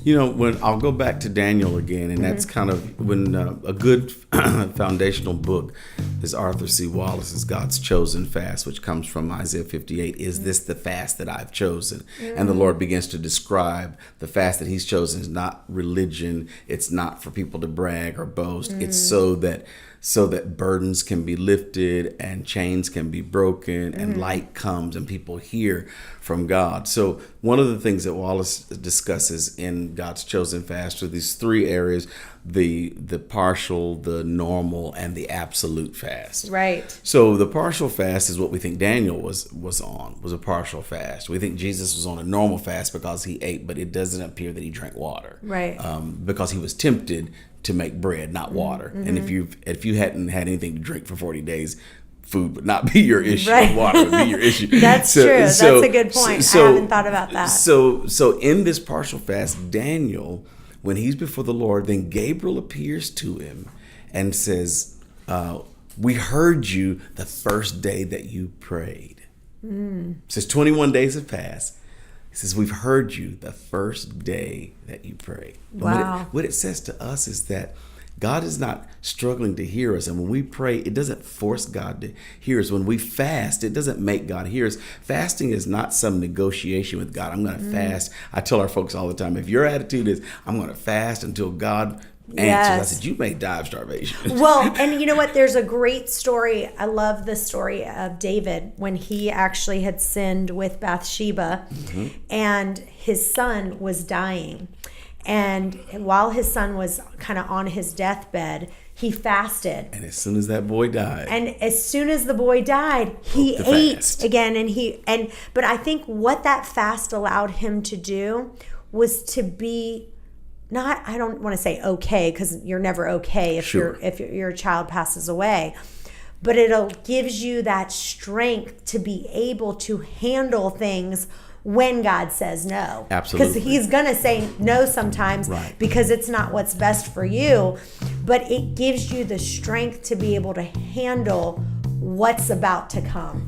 When I'll go back to Daniel again, and that's kind of when a good foundational book is Arthur C. Wallace's God's Chosen Fast, which comes from Isaiah 58. Is this the fast that I've chosen? And the Lord begins to describe the fast that he's chosen is not religion. It's not for people to brag or boast. It's so that burdens can be lifted and chains can be broken and light comes and people hear from God. So one of the things that Wallace discusses in God's Chosen Fast are these three areas: the partial, the normal, and the absolute fast. Right. So the partial fast is what we think Daniel was a partial fast. We think Jesus was on a normal fast because he ate, but it doesn't appear that he drank water. Right. Because he was tempted to make bread, not water. And if you hadn't had anything to drink for 40 days, food would not be your issue. Right. Water would be your issue. That's true. That's a good point. I haven't thought about that. So in this partial fast, Daniel, when he's before the Lord, then Gabriel appears to him and says, we heard you the first day that you prayed. Says 21 days have passed. He says, we've heard you the first day that you prayed. Wow. What it says to us is that God is not struggling to hear us. And when we pray, it doesn't force God to hear us. When we fast, it doesn't make God hear us. Fasting is not some negotiation with God. I'm going to fast. I tell our folks all the time, if your attitude is, I'm going to fast until God answers, I said, you may die of starvation. Well, and you know what? There's a great story. I love the story of David when he actually had sinned with Bathsheba and his son was dying. And while his son was kind of on his deathbed, he fasted. And as soon as that boy died. And as soon as the boy died, he ate again. But I think what that fast allowed him to do was to be not, I don't want to say okay, because you're never okay if your child passes away. But it gives you that strength to be able to handle things when God says no. Absolutely. Because he's going to say no sometimes because it's not what's best for you. But it gives you the strength to be able to handle what's about to come.